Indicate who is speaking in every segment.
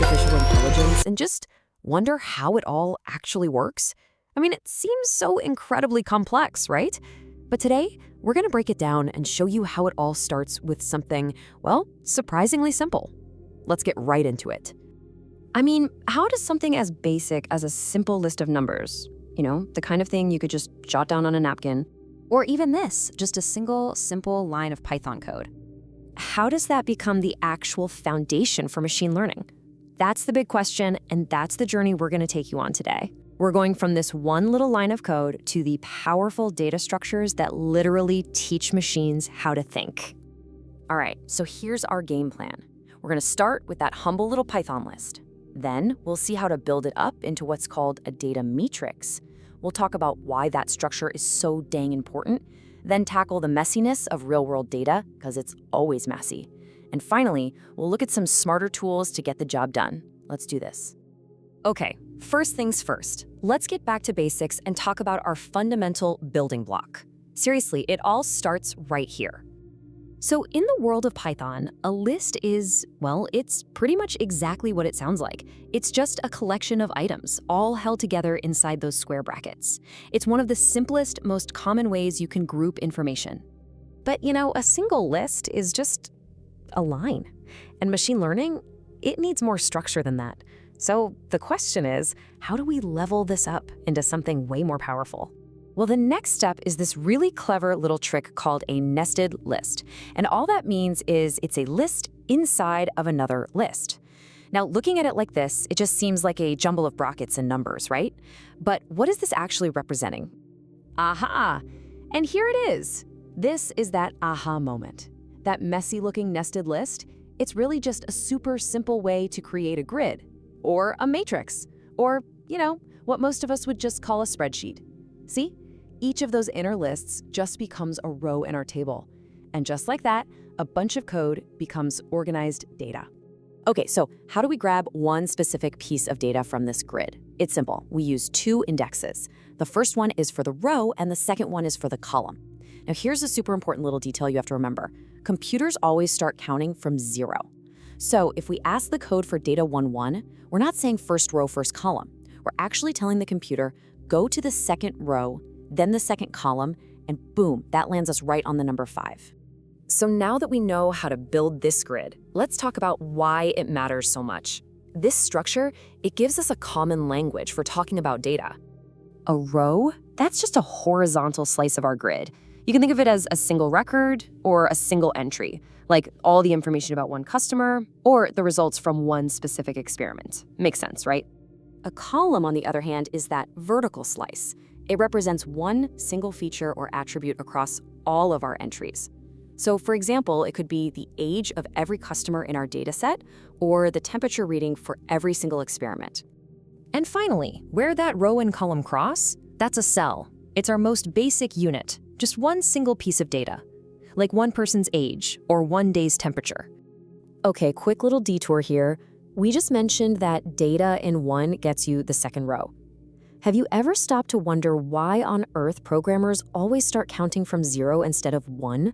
Speaker 1: artificial intelligence and just wonder how it all actually works? I mean, it seems so incredibly complex, right? But today, we're going to break it down and show you how it all starts with something, well, surprisingly simple. Let's get right into it. I mean, how does something as basic as a simple list of numbers, the kind of thing you could just jot down on a napkin, or even this, just a single, simple line of Python code, how does that become the actual foundation for machine learning? That's the big question, and that's the journey we're going to take you on today. We're going from this one little line of code to the powerful data structures that literally teach machines how to think. All right, so here's our game plan. We're going to start with that humble little Python list. Then we'll see how to build it up into what's called a data matrix. We'll talk about why that structure is so dang important, then tackle the messiness of real-world data, because it's always messy. And finally, we'll look at some smarter tools to get the job done. Let's do this. Okay, first things first. Let's get back to basics and talk about our fundamental building block. Seriously, it all starts right here. So in the world of Python, a list is, well, it's pretty much exactly what it sounds like. It's just a collection of items, all held together inside those square brackets. It's one of the simplest, most common ways you can group information. But, a single list is just a line. And machine learning, it needs more structure than that. So the question is, how do we level this up into something way more powerful? Well, the next step is this really clever little trick called a nested list. And all that means is it's a list inside of another list. Now, looking at it like this, it just seems like a jumble of brackets and numbers, right? But what is this actually representing? Aha! And here it is. This is that aha moment. That messy-looking nested list, it's really just a super simple way to create a grid, or a matrix, or, what most of us would just call a spreadsheet. See? Each of those inner lists just becomes a row in our table. And just like that, a bunch of code becomes organized data. Okay, so how do we grab one specific piece of data from this grid? It's simple. We use two indexes. The first one is for the row, and the second one is for the column. Now, here's a super important little detail you have to remember. Computers always start counting from 0. So if we ask the code for data 1-1, we're not saying first row, first column. We're actually telling the computer, go to the second row, then the second column, and boom, that lands us right on the number 5. So now that we know how to build this grid, let's talk about why it matters so much. This structure, it gives us a common language for talking about data. A row, that's just a horizontal slice of our grid. You can think of it as a single record or a single entry, like all the information about one customer or the results from one specific experiment. Makes sense, right? A column, on the other hand, is that vertical slice. It represents one single feature or attribute across all of our entries. So for example, it could be the age of every customer in our data set or the temperature reading for every single experiment. And finally, where that row and column cross, that's a cell. It's our most basic unit, just one single piece of data, like one person's age or one day's temperature. Okay, quick little detour here. We just mentioned that data in 1 gets you the second row. Have you ever stopped to wonder why on earth programmers always start counting from 0 instead of 1?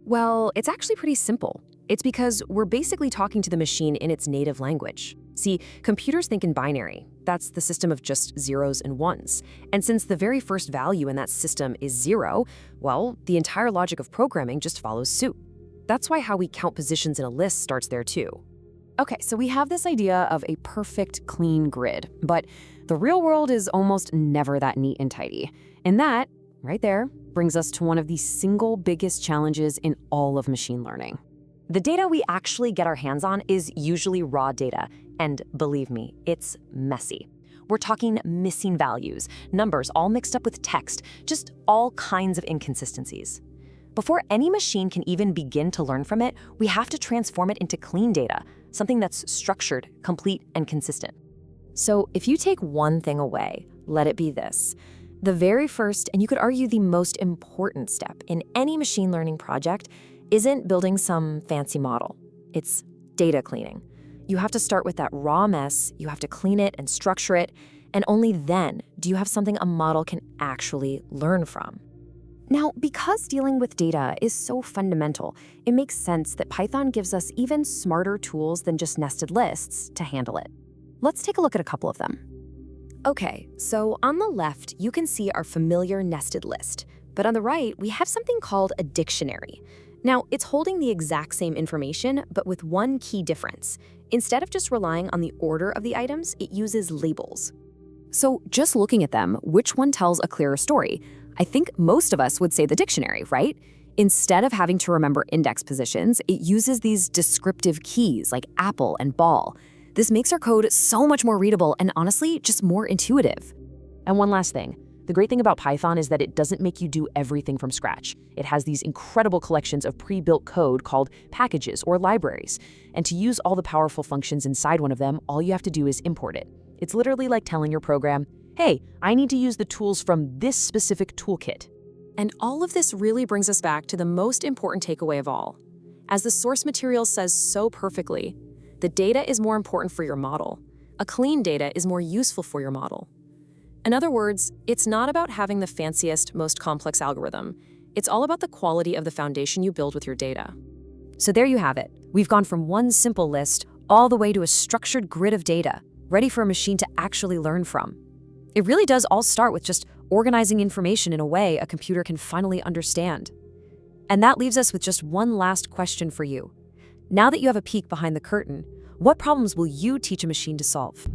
Speaker 1: Well, it's actually pretty simple. It's because we're basically talking to the machine in its native language. See, computers think in binary. That's the system of just zeros and ones. And since the very first value in that system is 0, well, the entire logic of programming just follows suit. That's why how we count positions in a list starts there too. Okay, so we have this idea of a perfect, clean grid, but the real world is almost never that neat and tidy. And that, right there, brings us to one of the single biggest challenges in all of machine learning. The data we actually get our hands on is usually raw data, and believe me, it's messy. We're talking missing values, numbers all mixed up with text, just all kinds of inconsistencies. Before any machine can even begin to learn from it, we have to transform it into clean data, something that's structured, complete, and consistent. So if you take one thing away, let it be this. The very first, and you could argue the most important step in any machine learning project isn't building some fancy model. It's data cleaning. You have to start with that raw mess, you have to clean it and structure it, and only then do you have something a model can actually learn from. Now, because dealing with data is so fundamental, it makes sense that Python gives us even smarter tools than just nested lists to handle it. Let's take a look at a couple of them. Okay, so on the left, you can see our familiar nested list, but on the right, we have something called a dictionary. Now, it's holding the exact same information, but with one key difference. Instead of just relying on the order of the items, it uses labels. So just looking at them, which one tells a clearer story? I think most of us would say the dictionary, right? Instead of having to remember index positions, it uses these descriptive keys like apple and ball. This makes our code so much more readable and honestly, just more intuitive.
Speaker 2: And one last thing. The great thing about Python is that it doesn't make you do everything from scratch. It has these incredible collections of pre-built code called packages or libraries. And to use all the powerful functions inside one of them, all you have to do is import it. It's literally like telling your program, hey, I need to use the tools from this specific toolkit.
Speaker 3: And all of this really brings us back to the most important takeaway of all. As the source material says so perfectly, the data is more important for your model. A clean data is more useful for your model. In other words, it's not about having the fanciest, most complex algorithm. It's all about the quality of the foundation you build with your data.
Speaker 1: So there you have it. We've gone from one simple list all the way to a structured grid of data, ready for a machine to actually learn from. It really does all start with just organizing information in a way a computer can finally understand. And that leaves us with just one last question for you. Now that you have a peek behind the curtain, what problems will you teach a machine to solve?